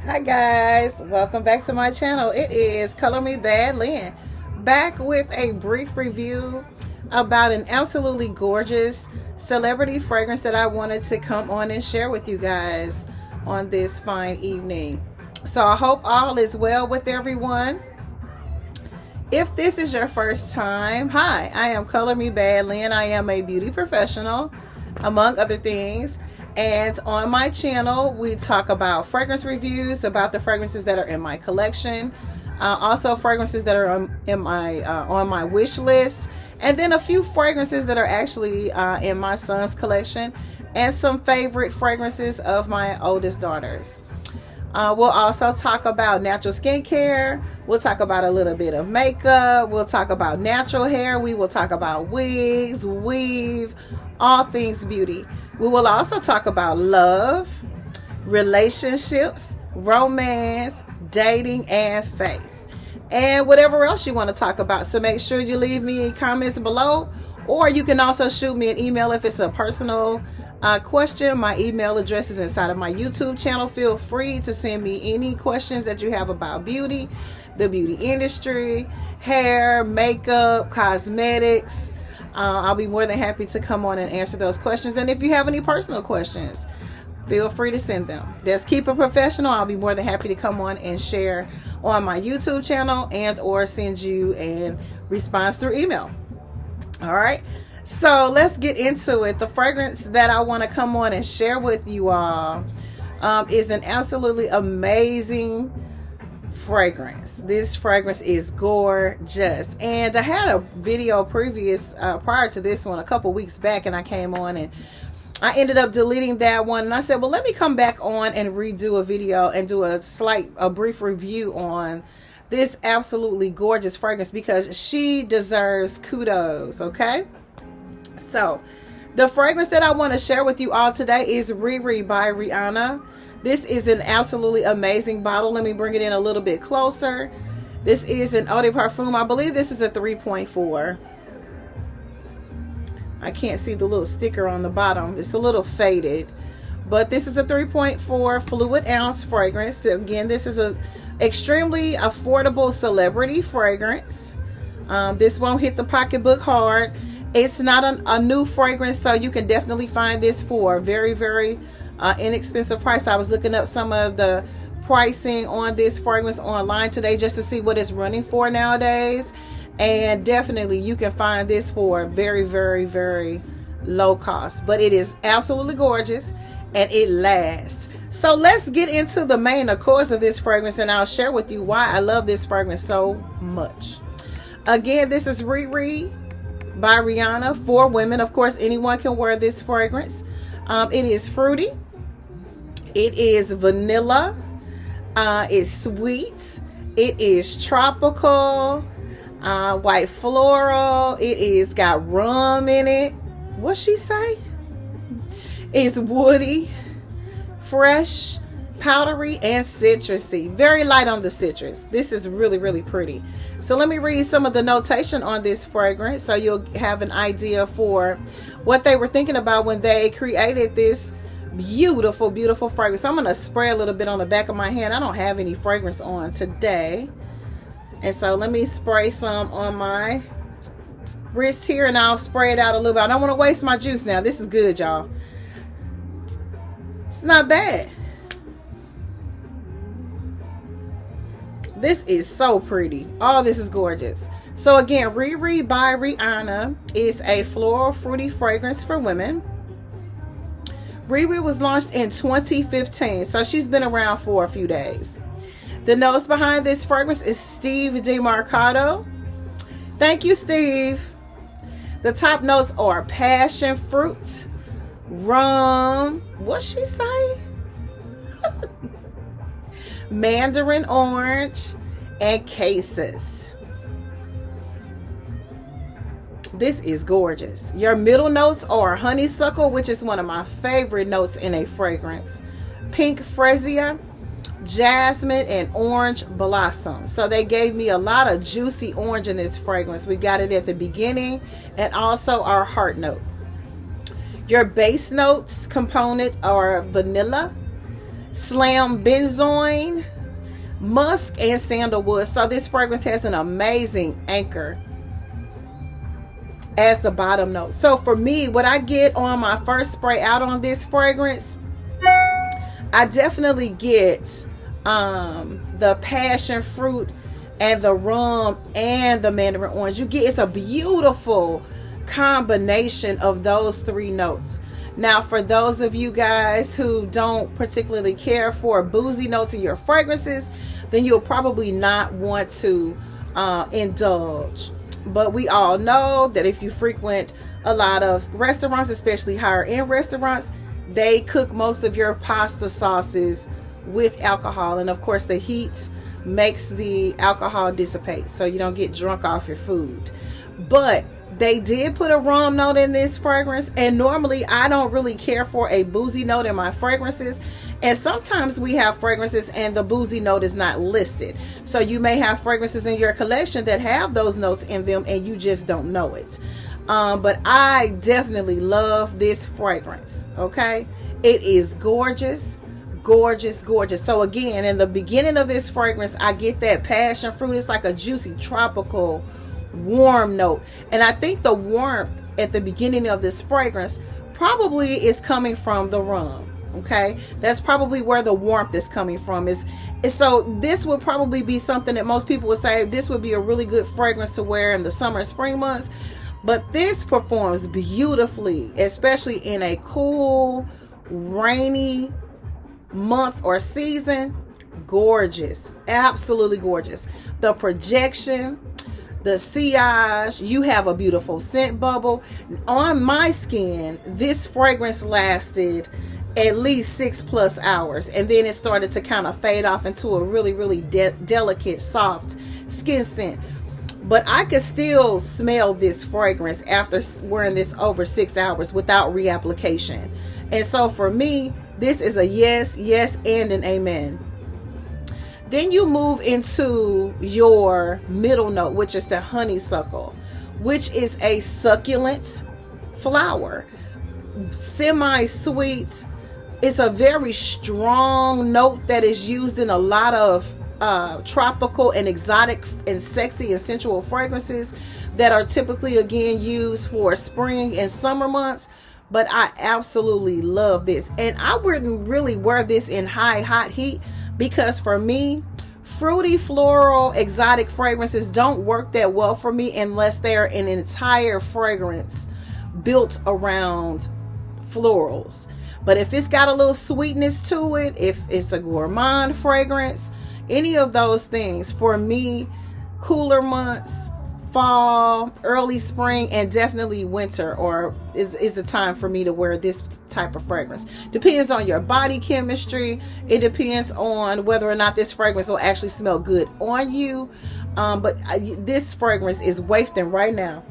Hi guys, welcome back to my channel. It is Color Me Bad Lynn, back with a brief review about an absolutely gorgeous celebrity fragrance that I wanted to come on and share with you guys on this fine evening. So I hope all is well with everyone. If this is your first time, hi, I am Color Me Bad Lynn. I am a beauty professional, among other things. And on my channel, we talk about fragrance reviews, about the fragrances that are in my collection, also fragrances that are on my wish list, and then a few fragrances that are actually in my son's collection, and some favorite fragrances of my oldest daughters. We'll also talk about natural skincare. We'll talk about a little bit of makeup. We'll talk about natural hair. We will talk about wigs, weave, all things beauty. We will also talk about love, relationships, romance, dating, and faith, and whatever else you want to talk about. So make sure you leave me comments below, or you can also shoot me an email if it's a personal question. My email address is inside of my YouTube channel. Feel free to send me any questions that you have about beauty, the beauty industry, hair, makeup, cosmetics. I'll be more than happy to come on and answer those questions. And if you have any personal questions, feel free to send them. Just keep it professional. I'll be more than happy to come on and share on my YouTube channel and or send you a response through email. All right. So let's get into it. The fragrance that I want to come on and share with you all is an absolutely amazing fragrance. This fragrance is gorgeous, and I had a video prior to this one a couple weeks back, and I came on and I ended up deleting that one, and I said, well, let me come back on and redo a video and do a brief review on this absolutely gorgeous fragrance, because she deserves kudos. Okay, so the fragrance that I want to share with you all today is RIRI by RIHANNA. This is an absolutely amazing bottle. Let me bring it in a little bit closer. This is an eau de parfum. I believe this is a 3.4. I can't see the little sticker on the bottom. It's a little faded. But this is a 3.4 fluid ounce fragrance. So again, this is an extremely affordable celebrity fragrance. This won't hit the pocketbook hard. It's not a new fragrance, so you can definitely find this for a very, very inexpensive price. I was looking up some of the pricing on this fragrance online today just to see what it's running for nowadays, and definitely you can find this for very, very, very low cost. But it is absolutely gorgeous and it lasts. So let's get into the main accords of this fragrance, and I'll share with you why I love this fragrance so much. Again, this is RIRI by RIHANNA for women. Of course, anyone can wear this fragrance. It is fruity. It is vanilla. It's sweet. It is tropical. White floral. It is got rum in it. What's she say? It's woody, fresh, powdery, and citrusy. Very light on the citrus. This is really, really pretty. So let me read some of the notation on this fragrance so you'll have an idea for what they were thinking about when they created this beautiful, beautiful fragrance. I'm going to spray a little bit on the back of my hand. I don't have any fragrance on today, and so let me spray some on my wrist here, and I'll spray it out a little bit. I don't want to waste my juice now. This is good, y'all. It's not bad. This is so pretty. All this is gorgeous. So again, RIRI by RIHANNA is a floral fruity fragrance for women. RIRI was launched in 2015, so she's been around for a few days. The notes behind this fragrance is Steve DeMarcado. Thank you, Steve. The top notes are passion fruit, rum, what's she say? Mandarin orange, and cassis. This is gorgeous. Your middle notes are honeysuckle, which is one of my favorite notes in a fragrance, pink freesia, jasmine, and orange blossom. So they gave me a lot of juicy orange in this fragrance. We got it at the beginning, and also our heart note. Your base notes component are vanilla, slam benzoin, musk, and sandalwood. So this fragrance has an amazing anchor as the bottom note. So for me, what I get on my first spray out on this fragrance, I definitely get the passion fruit and the rum and the mandarin orange. It's a beautiful combination of those three notes. Now, for those of you guys who don't particularly care for boozy notes in your fragrances, then you'll probably not want to indulge. But we all know that if you frequent a lot of restaurants, especially higher end restaurants, they cook most of your pasta sauces with alcohol. And of course, the heat makes the alcohol dissipate, so you don't get drunk off your food. But they did put a rum note in this fragrance, and normally I don't really care for a boozy note in my fragrances. And sometimes we have fragrances and the boozy note is not listed. So you may have fragrances in your collection that have those notes in them and you just don't know it. But I definitely love this fragrance. Okay, it is gorgeous, gorgeous, gorgeous. So again, in the beginning of this fragrance, I get that passion fruit. It's like a juicy tropical warm note, and I think the warmth at the beginning of this fragrance probably is coming from the rum. Okay, that's probably where the warmth is coming from. So this would probably be something that most people would say this would be a really good fragrance to wear in the summer and spring months. But this performs beautifully, especially in a cool, rainy month or season. Gorgeous, absolutely gorgeous. The projection, the sillage, you have a beautiful scent bubble. On my skin, this fragrance lasted at least 6+ hours, and then it started to kind of fade off into a really, really delicate, soft skin scent. But I could still smell this fragrance after wearing this over 6 hours without reapplication. And so for me, this is a yes, yes, and an amen. Then you move into your middle note, which is the honeysuckle, which is a succulent flower, semi-sweet. It's a very strong note that is used in a lot of tropical and exotic and sexy and sensual fragrances that are typically, again, used for spring and summer months. But I absolutely love this, and I wouldn't really wear this in hot heat, because for me, fruity, floral, exotic fragrances don't work that well for me unless they're an entire fragrance built around florals. But if it's got a little sweetness to it, if it's a gourmand fragrance, any of those things, for me, cooler months, fall, early spring, and definitely winter is the time for me to wear this type of fragrance. Depends on your body chemistry. It depends on whether or not this fragrance will actually smell good on you. But this fragrance is wafting right now.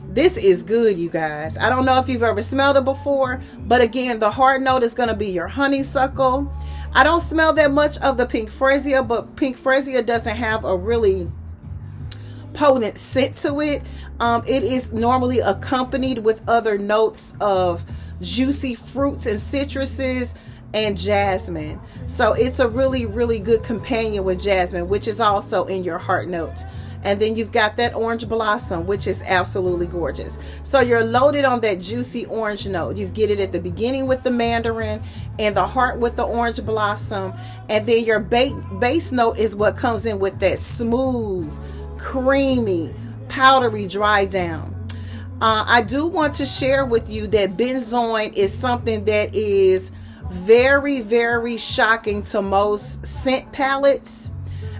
This is good, you guys. I don't know if you've ever smelled it before, but again, the hard note is going to be your honeysuckle. I don't smell that much of the pink freesia, but pink freesia doesn't have a really potent scent to it. It is normally accompanied with other notes of juicy fruits and citruses and jasmine. So it's a really, really good companion with jasmine, which is also in your heart note. And then you've got that orange blossom, which is absolutely gorgeous. So you're loaded on that juicy orange note. You get it at the beginning with the mandarin and the heart with the orange blossom. And then your base note is what comes in with that smooth, creamy, powdery dry down. I do want to share with you that benzoin is something that is very, very shocking to most scent palettes.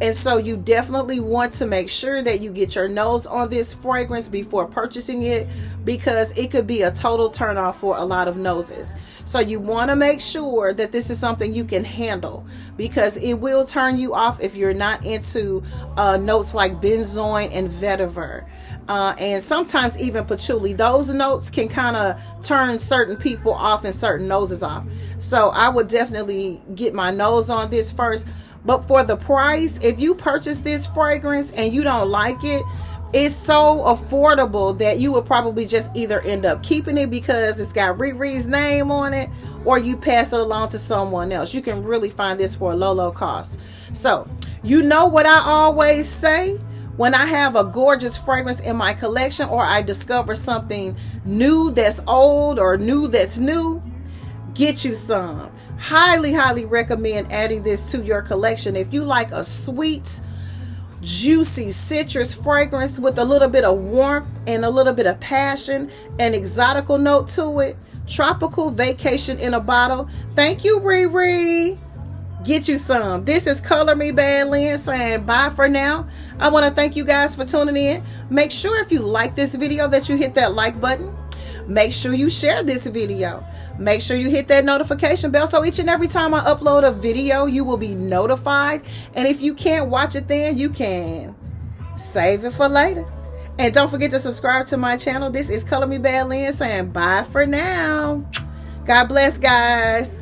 And so you definitely want to make sure that you get your nose on this fragrance before purchasing it, because it could be a total turnoff for a lot of noses. So you want to make sure that this is something you can handle, because it will turn you off if you're not into notes like benzoin and vetiver. And sometimes even patchouli. Those notes can kind of turn certain people off and certain noses off. So I would definitely get my nose on this first. But for the price, if you purchase this fragrance and you don't like it, It's so affordable that you would probably just either end up keeping it because it's got RIRI's name on it, or you pass it along to someone else. You can really find this for a low cost. So, you know what I always say? When I have a gorgeous fragrance in my collection, or I discover something new that's old or new that's new, get you some. Highly recommend adding this to your collection. If you like a sweet, juicy citrus fragrance with a little bit of warmth and a little bit of passion and exotical note to it, tropical vacation in a bottle. Thank you, RIRI. Get you some. This is Color Me Bad Lynn saying bye for now. I want to thank you guys for tuning in. Make sure if you like this video that you hit that like button. Make sure you share this video. Make sure you hit that notification bell so each and every time I upload a video, you will be notified. And if you can't watch it then, you can save it for later. And don't forget to subscribe to my channel. This is Color Me Bad Lynn saying bye for now. God bless, guys.